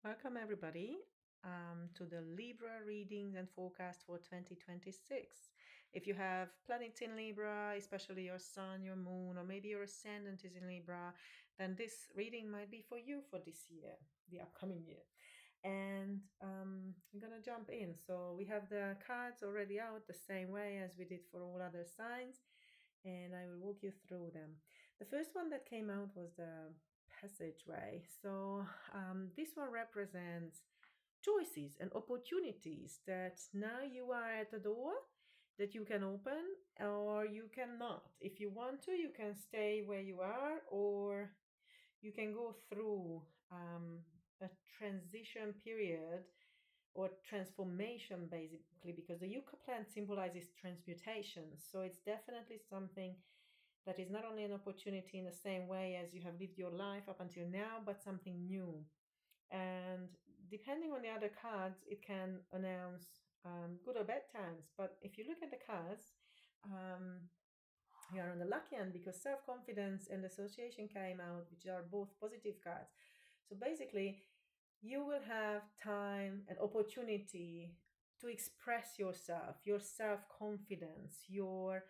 Welcome, everybody, to the Libra readings and forecast for 2026. If you have planets in Libra, especially your sun, your moon, or maybe your ascendant is in Libra, then this reading might be for you for this year, the upcoming year. And I'm gonna jump in. So we have the cards already out the same way as we did for all other signs, and I will walk you through them. The first one that came out was the passageway. So this one represents choices and opportunities that now you are at the door that you can open or you cannot. If you want to, you can stay where you are, or you can go through a transition period or transformation, basically, because the yucca plant symbolizes transmutation. So it's definitely something that is not only an opportunity in the same way as you have lived your life up until now, but something new. And depending on the other cards, it can announce good or bad times. But if you look at the cards, um, you are on the lucky end because self confidence and association came out, which are both positive cards. So basically, you will have time and opportunity to express yourself, your self confidence, your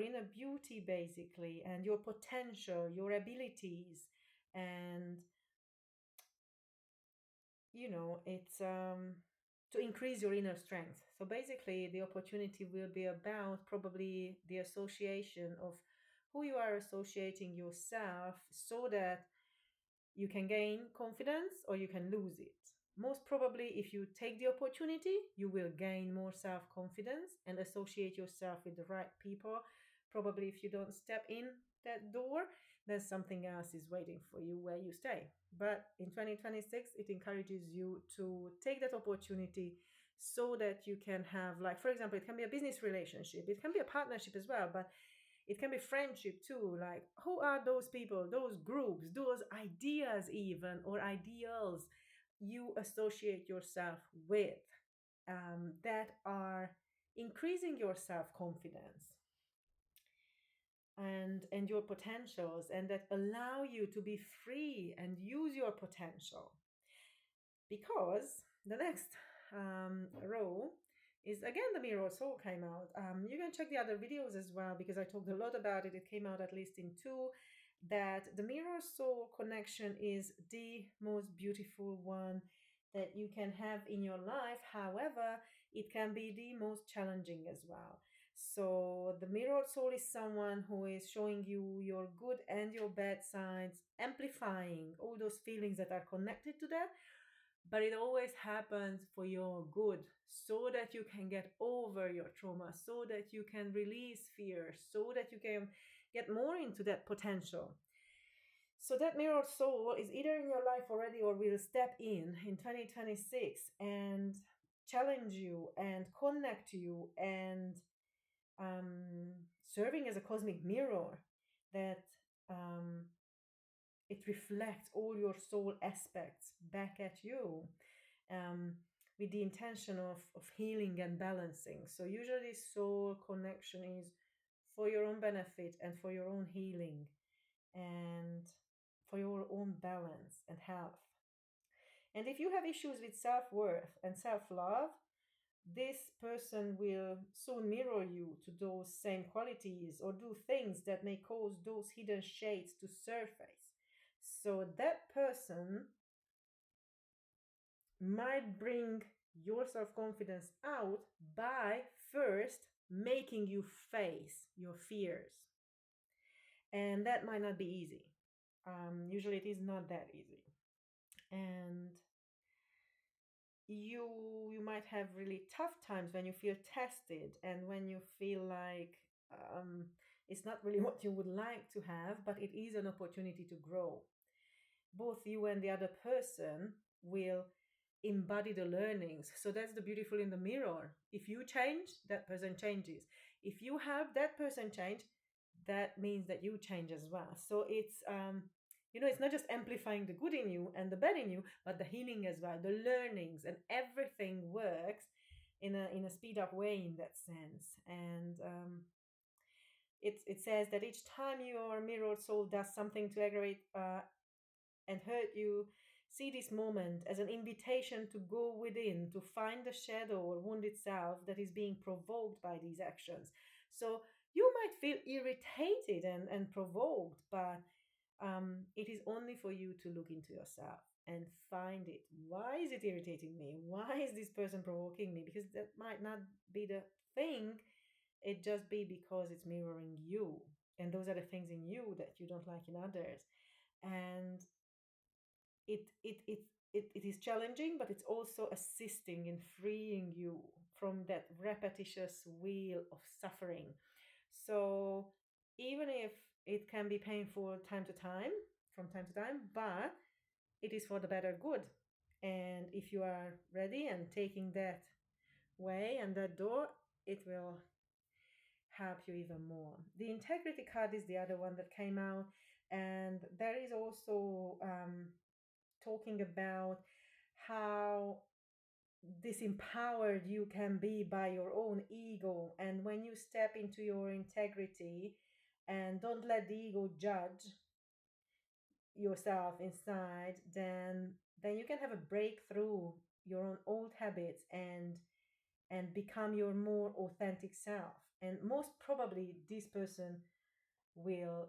inner beauty, basically, and your potential, your abilities, and it's to increase your inner strength. So basically, the opportunity will be about probably the association of who you are associating yourself so that you can gain confidence or you can lose it. Most probably, if you take the opportunity, you will gain more self confidence and associate yourself with the right people. Probably, if you don't step in that door, then something else is waiting for you where you stay. But in 2026, it encourages you to take that opportunity so that you can have, like, for example, it can be a business relationship, it can be a partnership as well, but it can be friendship too. Like, who are those people, those groups, those ideas, even, or ideals you associate yourself with that are increasing your self confidence and your potentials, and that allow you to be free and use your potential. Because the next row is again the mirror soul came out. You can check the other videos as well because I talked a lot about it. It came out at least in two. That the mirror soul connection is the most beautiful one that you can have in your life. However, it can be the most challenging as well. So the mirror soul is someone who is showing you your good and your bad sides, amplifying all those feelings that are connected to that, but it always happens for your good, so that you can get over your trauma, so that you can release fear, so that you can get more into that potential. So that mirrored soul is either in your life already or will step in 2026 and challenge you and connect you and um, serving as a cosmic mirror that um, it reflects all your soul aspects back at you, um, with the intention of healing and balancing. So usually soul connection is for your own benefit and for your own healing and for your own balance and health. And if you have issues with self-worth and self-love, this person will soon mirror you to those same qualities or do things that may cause those hidden shades to surface. So that person might bring your self confidence out by first making you face your fears. And that might not be easy. Usually, it is not that easy. And you might have really tough times when you feel tested and when you feel like it's not really what you would like to have, but it is an opportunity to grow. Both you and the other person will embody the learnings. So that's the beautiful in the mirror. If you change, that person changes. If you help that person change, that means that you change as well. So it's not just amplifying the good in you and the bad in you, but the healing as well, the learnings, and everything works in a speed up way in that sense. And it says that each time your mirrored soul does something to aggravate and hurt you, see this moment as an invitation to go within, to find the shadow or wounded self that is being provoked by these actions. So you might feel irritated and provoked, but it is only for you to look into yourself and find it. Why is it irritating me? Why is this person provoking me? Because that might not be the thing. It just be because it's mirroring you. And those are the things in you that you don't like in others. And it it it it is challenging, but it's also assisting in freeing you from that repetitious wheel of suffering. So even if it can be painful time to time, from time to time, but it is for the better good. And if you are ready and taking that way and that door, it will help you even more. The integrity card is the other one that came out, and there is also talking about how disempowered you can be by your own ego. And when you step into your integrity and don't let the ego judge yourself inside, then you can have a breakthrough your own old habits and become your more authentic self. And most probably this person will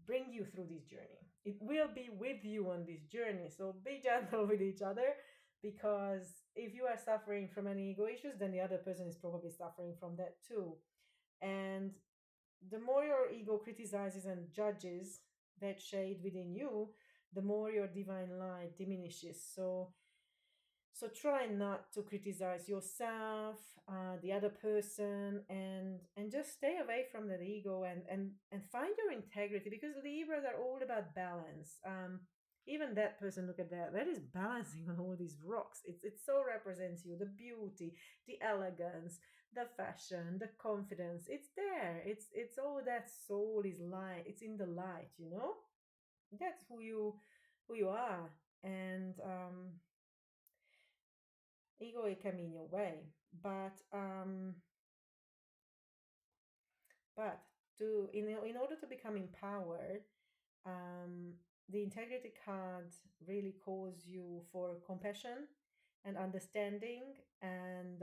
bring you through this journey. It will be with you on this journey. So be gentle with each other, because if you are suffering from any ego issues, then the other person is probably suffering from that too. And the more your ego criticizes and judges that shade within you, the more your divine light diminishes. So try not to criticize yourself, the other person, and just stay away from that ego and find your integrity, because Libras are all about balance. Even that person, look at that. That is balancing on all these rocks. It so represents you, the beauty, the elegance, the fashion, the confidence. It's there. It's all that soul is light. It's in the light, you know? That's who you are. And ego, it can be in your way, but to in order to become empowered, um the integrity card really calls you for compassion and understanding, and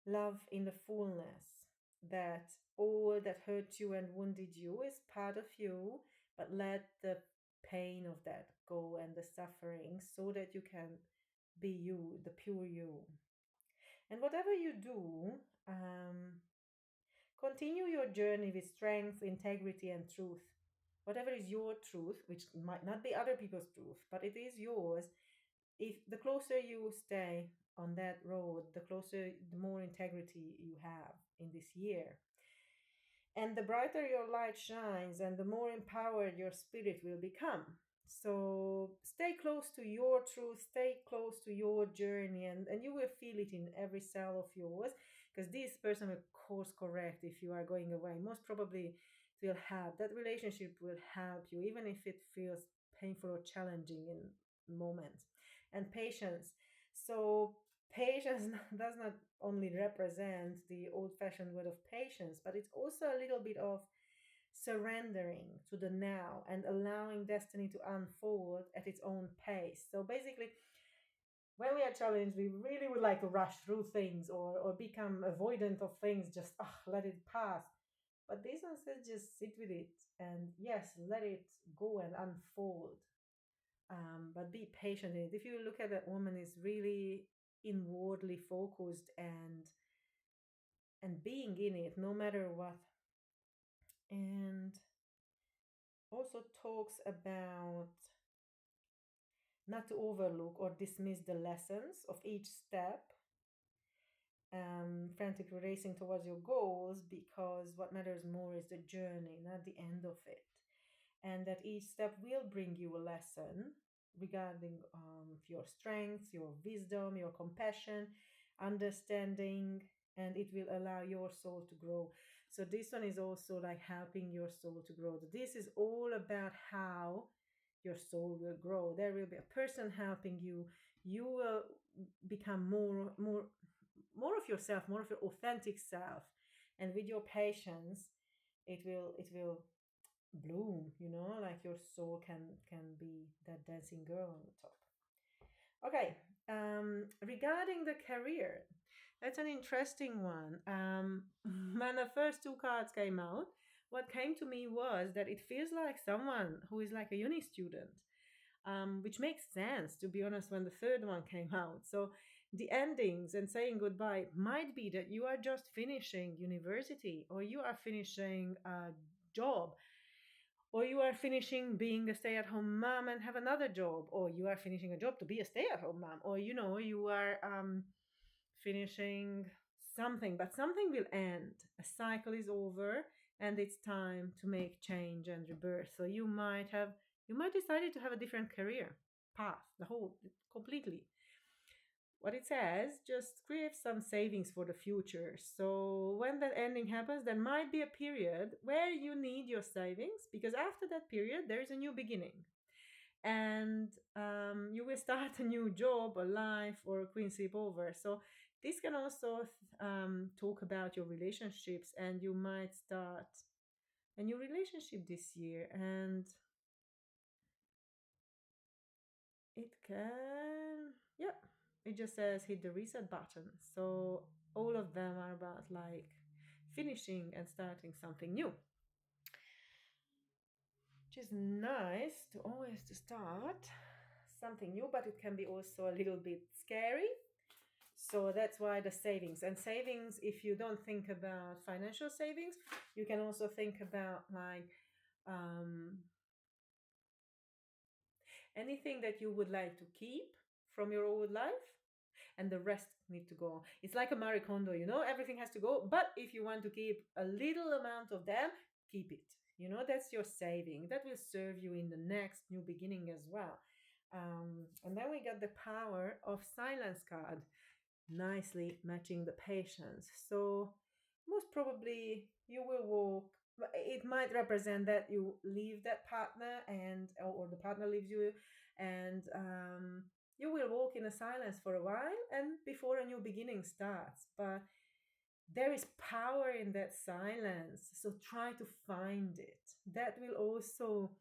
love in the fullness, that all that hurt you and wounded you is part of you, but let the pain of that go and the suffering, so that you can be you, the pure you. And whatever you do, continue your journey with strength, integrity, and truth. Whatever is your truth, which might not be other people's truth, but it is yours. If the closer you stay on that road, the closer, the more integrity you have in this year. And the brighter your light shines, and the more empowered your spirit will become. So stay close to your truth, stay close to your journey, and you will feel it in every cell of yours, because this person will course correct if you are going away. Most probably it will help. That relationship will help you, even if it feels painful or challenging in moments. And patience. So patience does not only represent the old fashioned word of patience, but it's also a little bit of surrendering to the now and allowing destiny to unfold at its own pace. So basically, when we are challenged, we really would like to rush through things, or become avoidant of things, just let it pass. But this one says just sit with it and yes, let it go and unfold. But be patient in it. If you look at that woman, is really inwardly focused and being in it no matter what. And also talks about not to overlook or dismiss the lessons of each step, frantically racing towards your goals, because what matters more is the journey, not the end of it. And that each step will bring you a lesson regarding your strengths, your wisdom, your compassion, understanding, and it will allow your soul to grow. So this one is also like helping your soul to grow. This is all about how your soul will grow. There will be a person helping you. You will become more of yourself, more of your authentic self. And with your patience, it will bloom, you know, like your soul can be that dancing girl on the top. Okay, regarding the career, that's an interesting one. When the first two cards came out, what came to me was that it feels like someone who is like a uni student, which makes sense, to be honest, when the third one came out. So the endings and saying goodbye might be that you are just finishing university, or you are finishing a job, or you are finishing being a stay-at-home mom and have another job, or you are finishing a job to be a stay-at-home mom, or you are finishing something, but something will end. A cycle is over, and it's time to make change and rebirth. So you might decided to have a different career path, the whole completely. What it says, just create some savings for the future. So when that ending happens, there might be a period where you need your savings, because after that period, there is a new beginning. And you will start a new job, a life, or a queen sleepover. So this can also talk about your relationships, and you might start a new relationship this year. And it can, yeah, it just says hit the reset button. So all of them are about like finishing and starting something new, which is nice to always to start something new, but it can be also a little bit scary. So that's why the savings, and savings, if you don't think about financial savings, you can also think about like um, anything that you would like to keep from your old life, and the rest need to go. It's like a Marie Kondo, everything has to go. But if you want to keep a little amount of them, keep it. That's your saving. That will serve you in the next new beginning as well. And then we got the power of silence card, nicely matching the patience. So most probably you will walk. It might represent that you leave that partner, and or the partner leaves you, and you will walk in a silence for a while, and before a new beginning starts. But there is power in that silence, so try to find it. That will also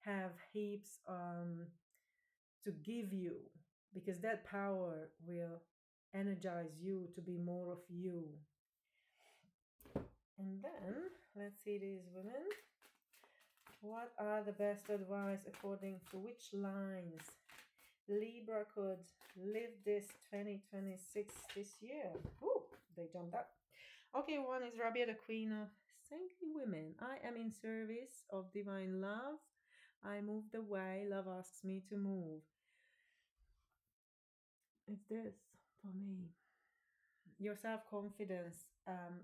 have heaps to give you, because that power will energize you to be more of you. And then let's see these women. What are the best advice according to which lines Libra could live this 2026 this year? Ooh, they jumped up. Okay, one is Rabia, the Queen of Saintly Women. I am in service of divine love. I move the way love asks me to move. It's this for me. Your self confidence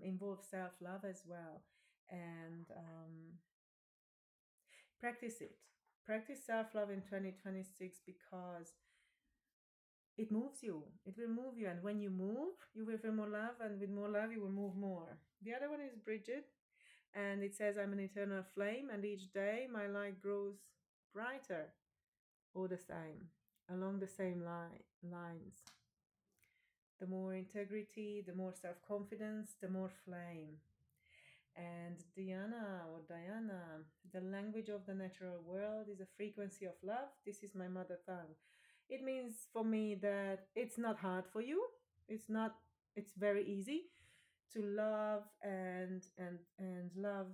involves self love as well. And practice it. Practice self love in 2026, because it moves you. It will move you. And when you move, you will feel more love. And with more love, you will move more. The other one is Bridget. And it says, I'm an eternal flame. And each day, my light grows brighter. All the same, along the same lines. The more integrity, the more self confidence, the more flame. And Diana, the language of the natural world is a frequency of love. This is my mother tongue. It means for me that it's not hard for you. It's very easy to love and love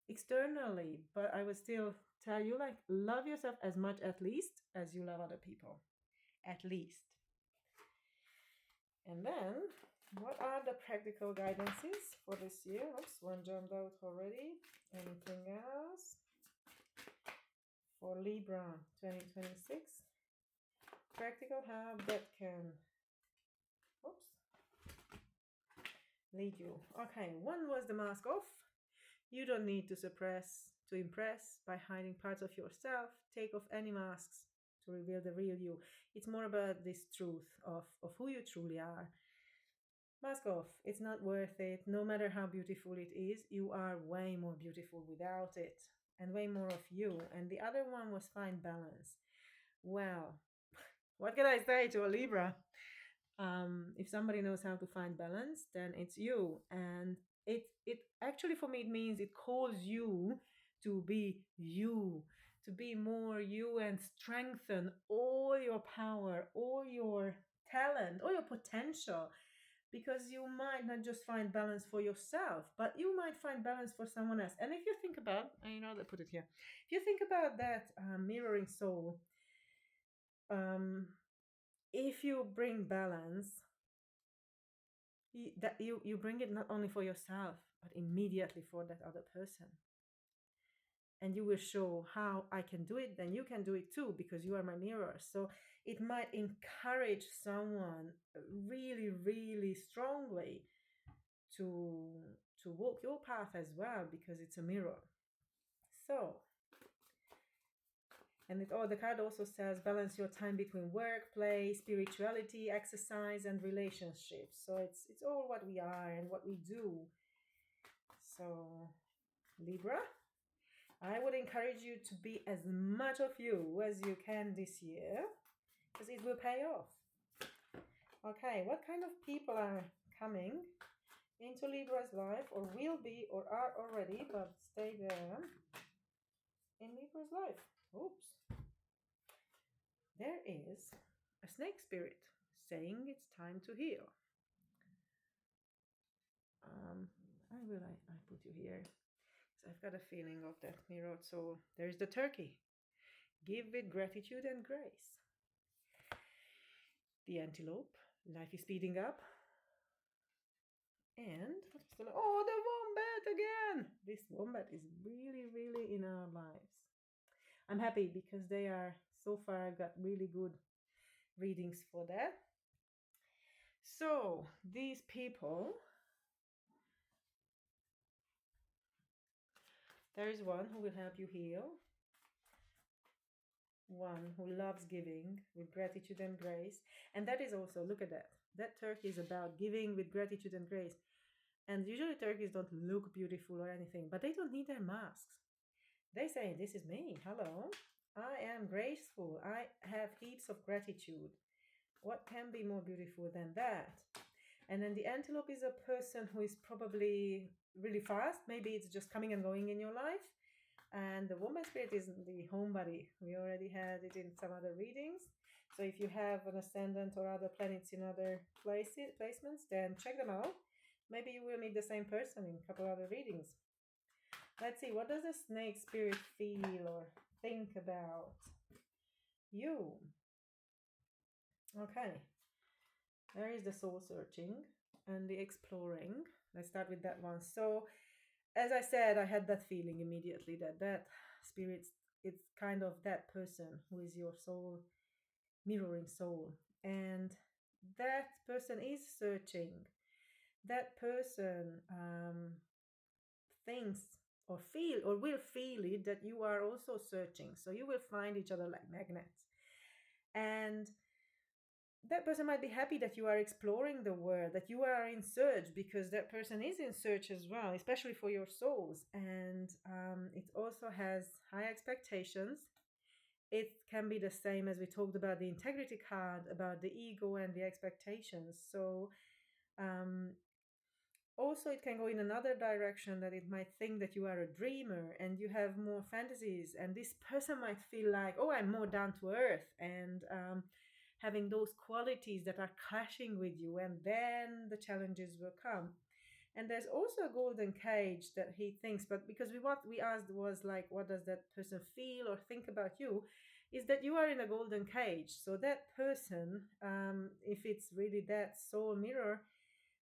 externally. But I would still tell you, like, love yourself as much, at least, as you love other people. At least. And then, what are the practical guidances for this year? Oops, one jumped out already. Anything else? For Libra 2026. Practical help that can, oops, lead you. Okay, one was the mask off. You don't need to suppress to impress by hiding parts of yourself. Take off any masks to reveal the real you. It's more about this truth of who you truly are. Mask off. It's not worth it. No matter how beautiful it is, you are way more beautiful without it, and way more of you. And the other one was find balance. Well, what can I say to a Libra? If somebody knows how to find balance, then it's you. And It actually, for me, it means it calls you to be you, to be more you, and strengthen all your power, all your talent, all your potential, because you might not just find balance for yourself, but you might find balance for someone else. And if you think about, they put it here, if you think about that mirroring soul, um, if you bring balance, you bring it not only for yourself, but immediately for that other person. And you will show how I can do it, then you can do it too, because you are my mirror. So it might encourage someone really, really strongly to walk your path as well, because it's a mirror. So, and the card also says balance your time between work, play, spirituality, exercise, and relationships. So it's all what we are and what we do. So, Libra, I would encourage you to be as much of you as you can this year, because it will pay off. Okay, what kind of people are coming into Libra's life, or will be, or are already, but stay there in Libra's life? Oops. There is a snake spirit saying it's time to heal. I put you here. So I've got a feeling of that mirror. So there's the turkey. Give with gratitude and grace. The antelope. Life is speeding up. And the wombat again. This wombat is really, really in our lives. I'm happy because they are so far got really good readings for that. So these people, there is one who will help you heal, one who loves giving with gratitude and grace. And that is also, look at that turkey is about giving with gratitude and grace. And usually turkeys don't look beautiful or anything, but they don't need their masks. They say, this is me, hello, I am graceful, I have heaps of gratitude. What can be more beautiful than that? And then the antelope is a person who is probably really fast. Maybe it's just coming and going in your life. And the woman spirit is the homebody. We already had it in some other readings. So if you have an ascendant or other planets in other placements, then check them out. Maybe you will meet the same person in a couple other readings. Let's see, what does the snake spirit feel or think about you? Okay. There is the soul searching and the exploring. Let's start with that one. So, as I said, I had that feeling immediately that spirit, it's kind of that person who is your soul, mirroring soul. And that person is searching. That person thinks or feel or will feel it that you are also searching. So you will find each other like magnets. And that person might be happy that you are exploring the world, that you are in search, because that person is in search as well, especially for your souls. And it also has high expectations. It can be the same as we talked about the integrity card, about the ego and the expectations. So also it can go in another direction, that it might think that you are a dreamer and you have more fantasies, and this person might feel like, oh, I'm more down to earth, and having those qualities that are clashing with you, and then the challenges will come. And there's also a golden cage that he thinks, but because what we asked was like, what does that person feel or think about you, is that you are in a golden cage. So that person, if it's really that soul mirror,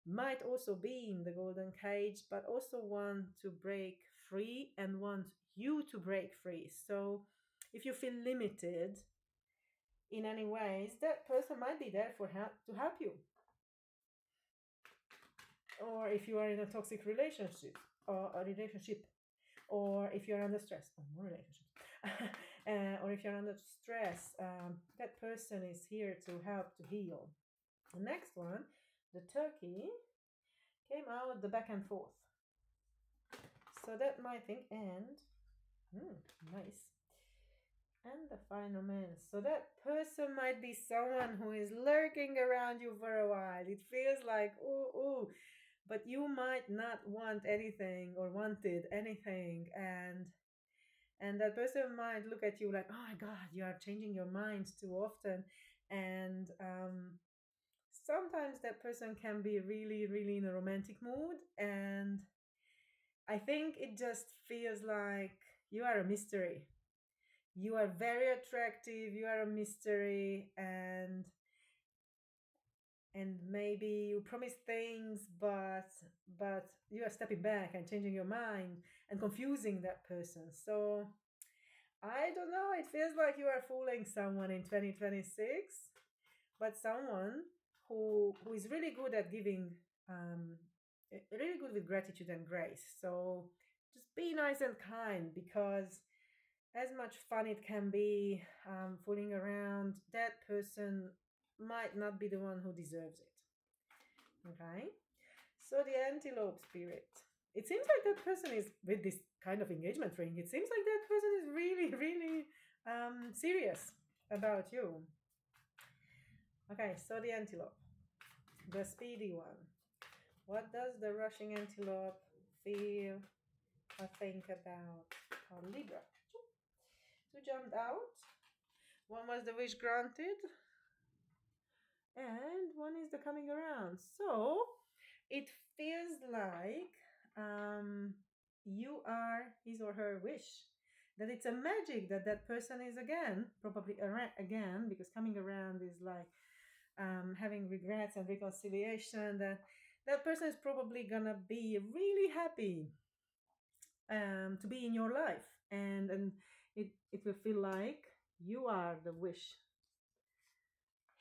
might also be in the golden cage, but also want to break free and want you to break free. So if you feel limited in any ways, that person might be there to help you. Or if you are in a toxic relationship, or if you're under stress, or more relationships, or if you're under stress, that person is here to help to heal. The next one, the turkey, came out the back and forth. So that might think, and nice. And the final man. So that person might be someone who is lurking around you for a while. It feels like, ooh, but you might not want anything or wanted anything, and that person might look at you like, oh my god, you are changing your mind too often. And sometimes that person can be really, really in a romantic mood, and I think it just feels like you are a mystery. You are very attractive, you are a mystery, and maybe you promise things, but you are stepping back and changing your mind and confusing that person. So I don't know, it feels like you are fooling someone in 2026, but someone who is really good at giving, um, really good with gratitude and grace. So just be nice and kind, because as much fun it can be, fooling around, that person might not be the one who deserves it. Okay? So the antelope spirit. It seems like that person is with this kind of engagement ring. It seems like that person is really, really serious about you. Okay, so the antelope, the speedy one. What does the rushing antelope feel or think about Libra? Two jumped out. One was the wish granted, and one is the coming around. So it feels like you are his or her wish. That it's a magic that that person is again, probably again, because coming around is like having regrets and reconciliation. That that person is probably gonna be really happy to be in your life, and it will feel like you are the wish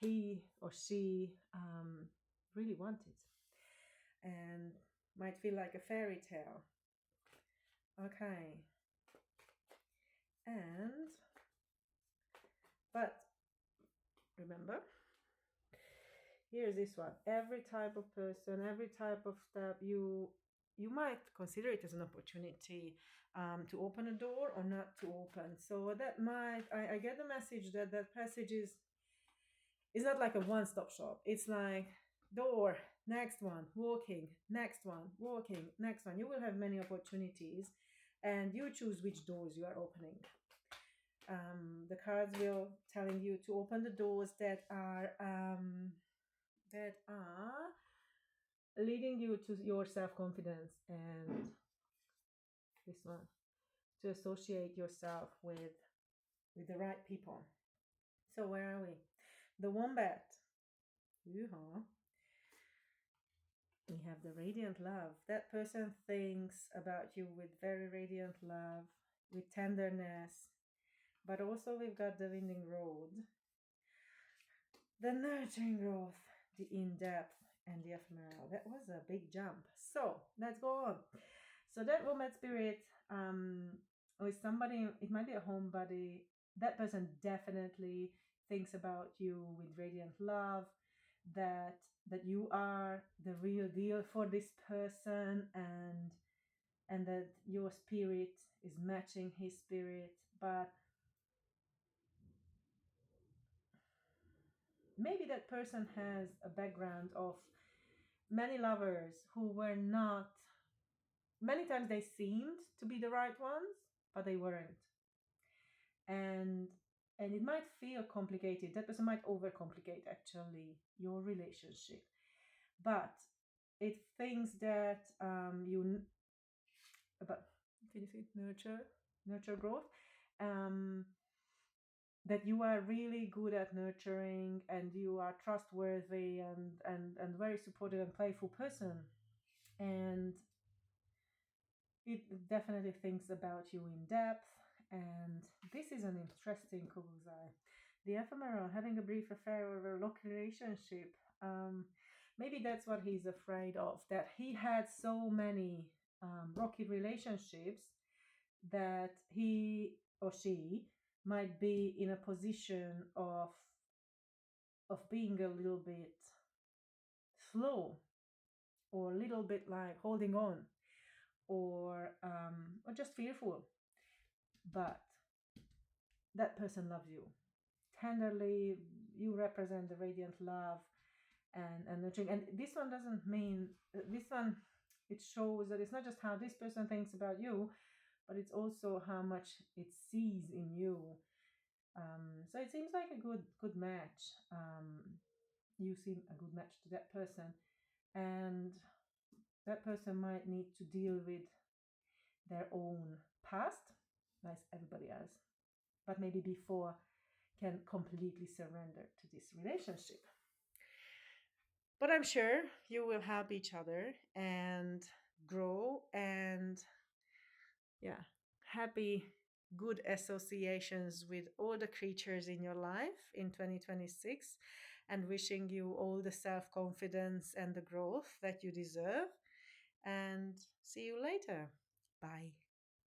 he or she really wanted, and might feel like a fairy tale. Okay. And but remember, here's this one. Every type of person, every type of step, you might consider it as an opportunity to open a door or not to open. So that might I get the message that that passage is not like a one-stop shop. It's like door, next one, walking, next one, walking, next one. You will have many opportunities, and you choose which doors you are opening. The cards will telling you to open the doors that are leading you to your self-confidence, and this one, to associate yourself with the right people. So where are we? The wombat. Yoo-haw. We have the radiant love. That person thinks about you with very radiant love, with tenderness, but also we've got the winding road, the nurturing growth, the in-depth, and the ephemeral. That was a big jump. So let's go on. So that woman spirit, with somebody, it might be a homebody. That person definitely thinks about you with radiant love. That you are the real deal for this person, and that your spirit is matching his spirit. But maybe that person has a background of many lovers who were not, many times they seemed to be the right ones, but they weren't. And it might feel complicated. That person might overcomplicate actually your relationship, but it thinks that you about, can you see nurture growth, um, that you are really good at nurturing, and you are trustworthy, and very supportive and playful person, and it definitely thinks about you in depth. And this is an interesting kuguzai. The ephemeral, having a brief affair or a local relationship. Maybe that's what he's afraid of, that he had so many rocky relationships that he or she might be in a position of being a little bit slow, or a little bit like holding on, or just fearful. But that person loves you tenderly. You represent the radiant love, and nurturing. And this one doesn't mean this one. It shows that it's not just how this person thinks about you, but it's also how much it sees in you. So it seems like a good match. You seem a good match to that person, and that person might need to deal with their own past, like everybody else, but maybe before can completely surrender to this relationship. But I'm sure you will help each other and grow, and yeah, happy good associations with all the creatures in your life in 2026, and wishing you all the self-confidence and the growth that you deserve, and see you later. Bye.